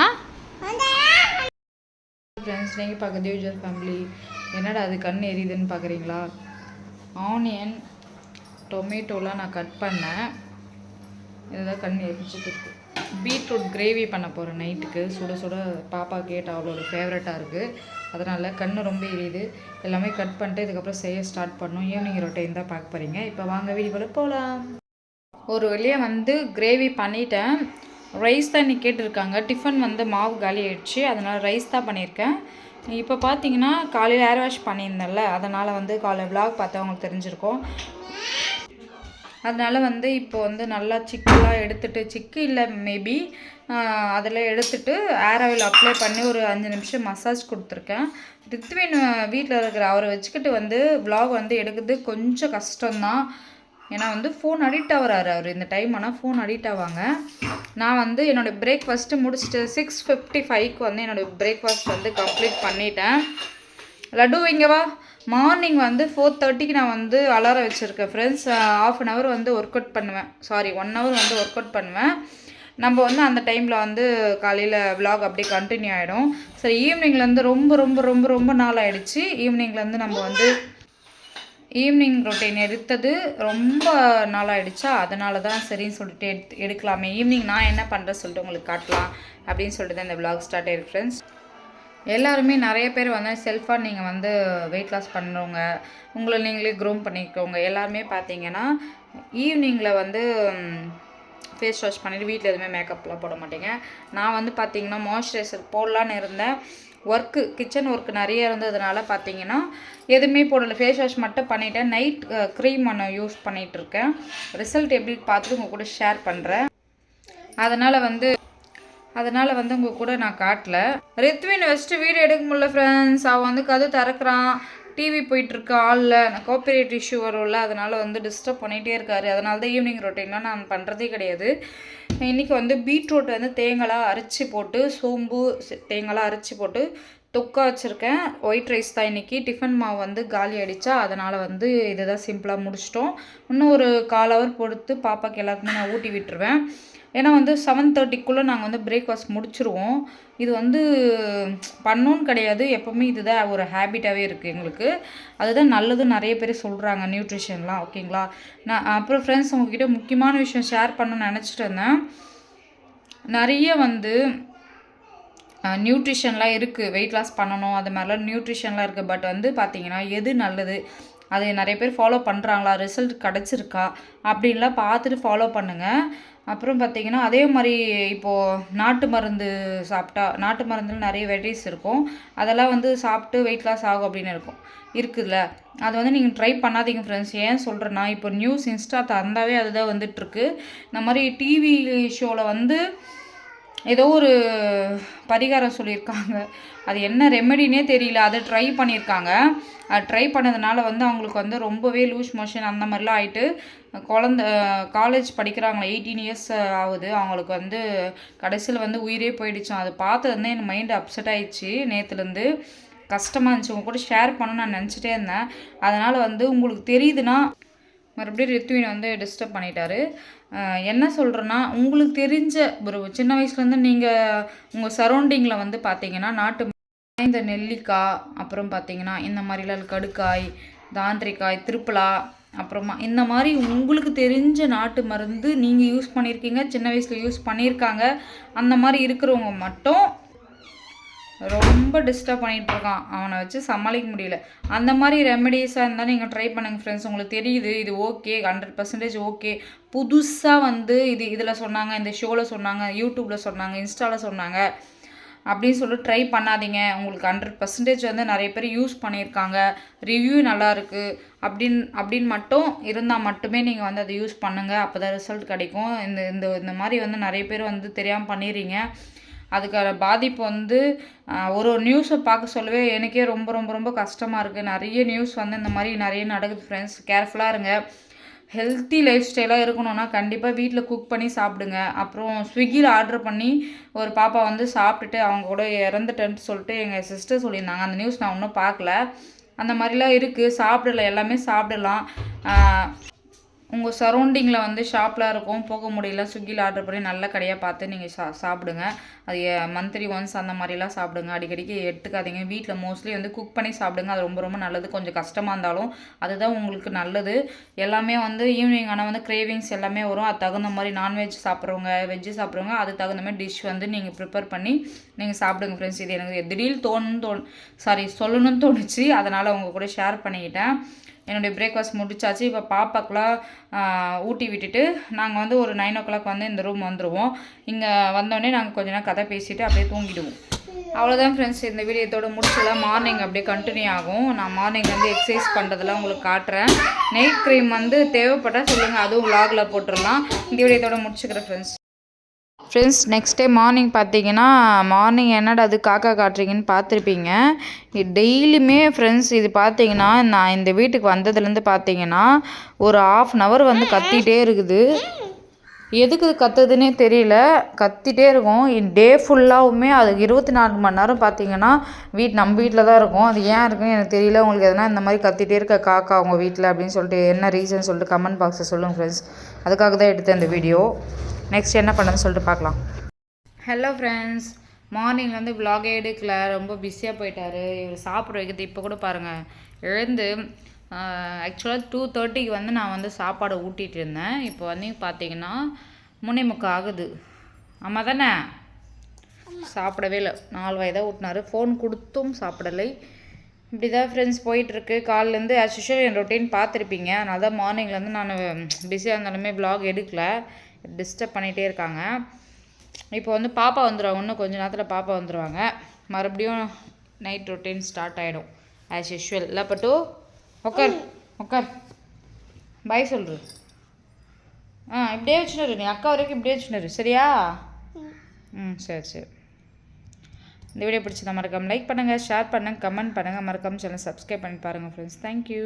ஆ friends, நீங்கள் பார்க்குறது user family. என்னடா அது கண் எரியுதுன்னு பார்க்குறீங்களா? ஆனியன் டொமேட்டோலாம் நான் கட் பண்ணேன். இதுதான் கண் எரிஞ்சிட்டு இருக்கு. பீட்ரூட் கிரேவி பண்ண போகிறேன் நைட்டுக்கு. சுட சுட பாப்பா கேட்ட அவளோட ஃபேவரட்டாக இருக்குது. அதனால் கண் ரொம்ப எரியுது. எல்லாமே கட் பண்ணிட்டு இதுக்கப்புறம் செய்ய ஸ்டார்ட் பண்ணோம். ஈவினிங் ரொட்டைன் தான் பார்க்க போகிறீங்க. இப்போ வாங்க வீடியோக்குள்ள போகலாம். ஒரு வழியாக கிரேவி பண்ணிட்டேன். ரைஸ் தான் இன்றைக்கி கேட்டிருக்காங்க. டிஃபன் மாவு காலி ஆகிடுச்சு, அதனால் ரைஸ் தான் பண்ணியிருக்கேன். இப்போ பார்த்தீங்கன்னா காலையில் ஏர் வாஷ் பண்ணியிருந்தேன்ல, அதனால் காலையில் விலாக் பார்த்தா அவங்களுக்கு தெரிஞ்சிருக்கும். அதனால் இப்போ நல்லா சிக்கெலாம் எடுத்துகிட்டு, சிக்கு இல்லை மேபி அதில் எடுத்துகிட்டு ஏர் ஆயில் அப்ளை பண்ணி ஒரு 5 நிமிஷம் மசாஜ் கொடுத்துருக்கேன். ரித்வின் வீட்டில் இருக்கிற அவரை வச்சுக்கிட்டு விலாக் எடுக்கிறது கொஞ்சம் கஷ்டம்தான். ஏன்னா ஃபோன் அடிக்ட் ஆகிறாரு அவர். இந்த டைம் ஆனால் ஃபோன் அடிக்ட் ஆவாங்க. நான் என்னோடய பிரேக்ஃபாஸ்ட்டு முடிச்சுட்டு 6:55க்கு என்னோடய பிரேக்ஃபாஸ்ட் கம்ப்ளீட் பண்ணிட்டேன். லட்டு இங்கே வா. மார்னிங் 4:30க்கு நான் அலாரம் வச்சுருக்கேன் friends. ½ an hour work out பண்ணுவேன். சாரி 1 ஹவர் ஒர்க் அவுட் பண்ணுவேன். நம்ம அந்த டைமில் காலையில் விலாக் அப்படியே கண்டினியூ ஆகிடும். சரி, ஈவினிங்லேருந்து ரொம்ப ரொம்ப ரொம்ப ரொம்ப நாள் ஆகிடுச்சு. ஈவினிங்லேருந்து நம்ம ஈவினிங் ரொட்டீன் எடுத்தது ரொம்ப நாளாகிடுச்சா, அதனால தான் சரின்னு சொல்லிட்டு எடுக்கலாமே. ஈவினிங் நான் என்ன பண்ணுறேன்னு சொல்லிட்டு உங்களுக்கு காட்டலாம் அப்படின்னு சொல்லிட்டு தான் இந்த விலாக் ஸ்டார்ட் ஆகிருக்கு ஃப்ரெண்ட்ஸ். எல்லாருமே நிறைய பேர் செல்ஃபாக நீங்கள் வெயிட் லாஸ் பண்ணுறவங்க, உங்களை நீங்களே க்ரூம் பண்ணிக்கோங்க. எல்லாருமே பார்த்தீங்கன்னா ஈவினிங்கில் ஃபேஸ் வாஷ் பண்ணிவிட்டு வீட்டில் எதுவுமே மேக்கப்லாம் போட மாட்டேங்க. நான் பார்த்தீங்கன்னா மாய்ஸ்சரைசர் போடலான்னு இருந்தேன். கிச்சன் ஒர்க்கு நிறைய இருந்ததுனால பார்த்தீங்கன்னா எதுவுமே போடலை. ஃபேஸ் வாஷ் மட்டும் பண்ணிவிட்டேன். நைட் க்ரீம் ஒன்று யூஸ் பண்ணிகிட்ருக்கேன். ரிசல்ட் எப்படி பார்த்துட்டு உங்கள் கூட ஷேர் பண்ணுறேன். அதனால் உங்கள் கூட நான் காட்டல. ரித்வின் வச்சுட்டு வீடியோ எடுக்க முடியல ஃப்ரெண்ட்ஸ். அவன் கதவு திறக்கிறான், டிவி போயிட்டுருக்கா ஆளில். காப்பிரைட் இஷ்யூ வரும்ல, அதனால் டிஸ்டர்ப் பண்ணிகிட்டே இருக்காரு. அதனால தான் ஈவினிங் ரொட்டீன்லாம் நான் பண்ணுறதே கிடையாது. இன்றைக்கி பீட்ரூட் தேங்காய்லாம் அரைச்சி போட்டு, சோம்பு தேங்காய்லாம் அரைச்சி போட்டு தொக்கா வச்சுருக்கேன். ஒயிட் ரைஸ் தான் இன்றைக்கி. டிஃபன் மாவு காலி ஆகிடுச்சா, அதனால் இதுதான் சிம்பிளாக முடிச்சிட்டோம். இன்னும் ஒரு 1/4 ஹவர் பொறுத்து பாப்பாக்கு எல்லாருக்குமே நான் ஊட்டி விட்டுருவேன். ஏன்னா 7:30க்குள்ளே நாங்கள் பிரேக்ஃபாஸ்ட் முடிச்சுருவோம். இது பண்ணணுன்னு கிடையாது, எப்போவுமே இதுதான் ஒரு ஹேபிட்டாகவே இருக்குது எங்களுக்கு. அதுதான் நல்லது, நிறைய பேர் சொல்கிறாங்க நியூட்ரிஷன்லாம். ஓகேங்களா? நான் அப்புறம் ஃப்ரெண்ட்ஸ் உங்ககிட்ட முக்கியமான விஷயம் ஷேர் பண்ணணும்னு நினச்சிட்டு இருந்தேன். நிறைய நியூட்ரிஷன்லாம் இருக்குது, வெயிட் லாஸ் பண்ணணும் அது மாதிரிலாம் நியூட்ரிஷன்லாம் இருக்குது. பட் பார்த்தீங்கன்னா எது நல்லது, அது நிறைய பேர் ஃபாலோ பண்ணுறாங்களா, ரிசல்ட் கிடச்சிருக்கா அப்படின்லாம் பார்த்துட்டு ஃபாலோ பண்ணுங்கள். அப்புறம் பார்த்திங்கன்னா அதே மாதிரி இப்போது நாட்டு மருந்து சாப்பிட்டா, நாட்டு மருந்தில் நிறைய வெரைட்டிஸ் இருக்கும். அதெல்லாம் சாப்பிட்டு வெயிட் லாஸ் ஆகும் அப்படின்னு இருக்குதுல்ல, அது நீங்கள் ட்ரை பண்ணாதீங்க ஃப்ரெண்ட்ஸ். ஏன் சொல்கிறேன்னா, இப்போ நியூஸ் இன்ஸ்டா தந்தாவே அதுதான் வந்துட்டுருக்கு. இந்த மாதிரி டிவி ஷோவில் ஏதோ ஒரு பரிகாரம் சொல்லியிருக்காங்க. அது என்ன ரெமெடினே தெரியல. அதை ட்ரை பண்ணியிருக்காங்க. அது ட்ரை பண்ணதுனால அவங்களுக்கு ரொம்பவே லூஸ் மோஷன் அந்த மாதிரிலாம் ஆகிட்டு, காலேஜ் படிக்கிறாங்களா, 18 இயர்ஸ் ஆகுது அவங்களுக்கு. கடைசியில் உயிரே போயிடுச்சோம். அதை பார்த்தது என் மைண்டு அப்செட் ஆகிடுச்சு. நேற்றுலேருந்து கஷ்டமாக இருந்துச்சு. உங்க கூட ஷேர் பண்ணணும்னு நான் நினச்சிட்டே இருந்தேன். அதனால் உங்களுக்கு தெரியுதுன்னா, மறுபடியும் ரித்வின் டிஸ்டர்ப் பண்ணிட்டாரு. என்ன சொல்கிறேன்னா, உங்களுக்கு தெரிஞ்ச ஒரு சின்ன வயசுலேருந்து நீங்கள் உங்கள் சரௌண்டிங்கில் பார்த்தீங்கன்னா இந்த நெல்லிக்காய், அப்புறம் பார்த்தீங்கன்னா இந்த மாதிரிலாம் கடுக்காய், தாந்திரிக்காய், திருப்பலா, அப்புறமா இந்த மாதிரி உங்களுக்கு தெரிஞ்ச நாட்டு மருந்து நீங்கள் யூஸ் பண்ணியிருக்கீங்க, சின்ன வயசில் யூஸ் பண்ணியிருக்காங்க, அந்த மாதிரி இருக்கிறவங்க மட்டும் ரொம்ப டிஸ்டர்ப் பண்ணிகிட்ருக்கான். அவனை வச்சு சமாளிக்க முடியல. அந்த மாதிரி ரெமெடிஸாக இருந்தால் நீங்கள் ட்ரை பண்ணுங்கள் ஃப்ரெண்ட்ஸ். உங்களுக்கு தெரியுது இது ஓகே, 100% ஓகே. புதுசாக இதில் சொன்னாங்க, இந்த ஷோவில் சொன்னாங்க, யூடியூப்பில் சொன்னாங்க, இன்ஸ்டாவில் சொன்னாங்க அப்படின்னு சொல்லிட்டு ட்ரை பண்ணாதீங்க. உங்களுக்கு 100% நிறைய பேர் யூஸ் பண்ணியிருக்காங்க, ரிவ்யூ நல்லாயிருக்கு அப்படின்னு மட்டும் இருந்தால் மட்டுமே நீங்கள் அதை யூஸ் பண்ணுங்கள். அப்போ தான் ரிசல்ட் கிடைக்கும். இந்த மாதிரி நிறைய பேர் தெரியாமல் பண்ணிடுறீங்க. அதுக்கான பாதிப்பு ஒரு நியூஸை பார்க்க சொல்லவே எனக்கே ரொம்ப ரொம்ப ரொம்ப கஷ்டமாக இருக்குது. நிறைய நியூஸ் இந்த மாதிரி நிறைய நடக்குது ஃப்ரெண்ட்ஸ். கேர்ஃபுல்லாக இருங்க. ஹெல்த்தி லைஃப் ஸ்டைலாக இருக்கணும்னா கண்டிப்பாக வீட்டில் குக் பண்ணி சாப்பிடுங்க. அப்புறம் ஸ்விக்கியில் ஆர்டர் பண்ணி ஒரு பாப்பா சாப்பிட்டுட்டு அவங்க கூட இறந்துட்டேன்ட்டு சொல்லிட்டு எங்கள் சிஸ்டர் சொல்லியிருந்தாங்க. அந்த நியூஸ் நான் இன்னும் பார்க்கல. அந்த மாதிரிலாம் இருக்குது. சாப்பிடலாம், எல்லாமே சாப்பிடலாம். உங்கள் சரௌண்டிங்கில் வந்து ஷாப்லாம் இருக்கும், போக முடியல ஸ்விக்கியில் ஆர்டர் பண்ணி நல்ல கடையாக பார்த்து நீங்கள் சாப்பிடுங்க. அது மந்த்லி ஒன்ஸ் அந்த மாதிரிலாம் சாப்பிடுங்க. அடிக்கடிக்கு எடுத்துக்காதீங்க. வீட்டில் மோஸ்ட்லி வந்து குக் பண்ணி சாப்பிடுங்க. அது ரொம்ப ரொம்ப நல்லது. கொஞ்சம் கஷ்டமாக இருந்தாலும் அதுதான் உங்களுக்கு நல்லது. எல்லாமே வந்து ஈவினிங் ஆனால் வந்து கிரேவிங்ஸ் எல்லாமே வரும். அது தகுந்த மாதிரி நான்வெஜ் சாப்பிட்றவங்க, வெஜ்ஜு சாப்பிட்றவங்க அது தகுந்த மாதிரி டிஷ் வந்து நீங்கள் ப்ரிப்பேர் பண்ணி நீங்கள் சாப்பிடுங்க ஃப்ரெண்ட்ஸ். இது எனக்கு திடீர்னு சொல்லணும்னு தோணுச்சு. அதனால் உங்கள் கூட ஷேர் பண்ணிக்கிட்டேன். என்னுடைய பிரேக்ஃபாஸ்ட் முடிச்சாச்சு. இப்போ பாப்பாக்கெலாம் ஊட்டி விட்டுட்டு நாங்கள் வந்து ஒரு 9 o'clock வந்து இந்த ரூம் வந்துடுவோம். இங்கே வந்தோடனே நாங்கள் கொஞ்ச நேரம் கதை பேசிவிட்டு அப்படியே தூங்கிடுவோம். அவ்வளோதான் ஃப்ரெண்ட்ஸ், இந்த வீடியோத்தோட முடிச்சலாம். மார்னிங் அப்படியே கண்டினியூ ஆகும். நான் மார்னிங் வந்து எக்ஸசைஸ் பண்ணுறதெல்லாம் உங்களுக்கு காட்டுறேன். நைட் க்ரீம் வந்து தேவைப்பட்டால் சொல்லுங்கள், அதுவும் விலாகில் போட்டுடலாம். இந்த வீடியோத்தோட முடிச்சுக்கிறேன் ஃப்ரெண்ட்ஸ். நெக்ஸ்ட் டே மார்னிங் பார்த்தீங்கன்னா, மார்னிங் என்னடா அது காக்கா காட்டுறீங்கன்னு பார்த்துருப்பீங்க. டெய்லியுமே ஃப்ரெண்ட்ஸ் இது பார்த்தீங்கன்னா, நான் இந்த வீட்டுக்கு வந்ததுலேருந்து பார்த்தீங்கன்னா ஒரு 1/2 hour வந்து கத்திகிட்டே இருக்குது. எதுக்கு கத்துதுன்னே தெரியல, கத்திகிட்டே இருக்கும். டே ஃபுல்லாகவுமே அது 24 மணி நேரம் பார்த்தீங்கன்னா நம்ம வீட்டில் தான் இருக்கும். அது ஏன் இருக்குன்னு எனக்கு தெரியல. உங்களுக்கு எதனா இந்த மாதிரி கத்திகிட்டே இருக்க காக்கா உங்கள் வீட்டில் அப்படின்னு சொல்லிட்டு என்ன ரீசன் சொல்லிட்டு கமெண்ட் பாக்ஸில் சொல்லுங்கள் ஃப்ரெண்ட்ஸ். அதுக்காக தான் எடுத்தேன் இந்த வீடியோ. நெக்ஸ்ட் என்ன பண்ணுன்னு சொல்லிட்டு பார்க்கலாம். ஹலோ ஃப்ரெண்ட்ஸ், மார்னிங் வந்து விலாகே எடுக்கல, ரொம்ப பிஸியாக போயிட்டார். இவர் சாப்பிட வைக்கிறது இப்போ கூட பாருங்கள் எழுந்து ஆக்சுவலாக 2:30க்கு வந்து நான் வந்து சாப்பாடை ஊட்டிகிட்டு இருந்தேன். இப்போ வந்து பார்த்தீங்கன்னா 3:45 ஆகுது. ஆமாம் தானே? சாப்பிடவே இல்லை. 4 வாய் தான் ஊட்டினார். ஃபோன் கொடுத்தும் சாப்பிடலை. இப்படி தான் ஃப்ரெண்ட்ஸ் போயிட்டுருக்கு. காலிலேருந்து ஆஸ் யூஷுவல் என் ரொட்டீன் பார்த்துருப்பீங்க. அதனால தான் மார்னிங்லேருந்து நான் பிஸியாக இருந்தாலுமே விலாக் எடுக்கலை. டிஸ்டர்ப் பண்ணிகிட்டே இருக்காங்க. இப்போ வந்து பாப்பா வந்துடுவாங்க. இன்னும் கொஞ்சம் நேரத்தில் பாப்பா வந்துடுவாங்க. மறுபடியும் நைட் ரொட்டீன் ஸ்டார்ட் ஆகிடும் ஆஸ் யூஷுவல். இல்லை பட்டு உக்கார் பாய் சொல்கிற. இப்படியே வச்சுனாரு. நீ அக்கா வரைக்கும் இப்படியே வச்சுனாரு. சரியா? சரி. இந்த வீடியோ பிடிச்சதா மறக்காமல் லைக் பண்ணுங்கள், ஷேர் பண்ணுங்கள், கமெண்ட் பண்ணுங்கள். மறக்காமல் சேனல் சப்ஸ்கிரைப் பண்ணி பாருங்கள் ஃப்ரெண்ட்ஸ். தேங்க்யூ.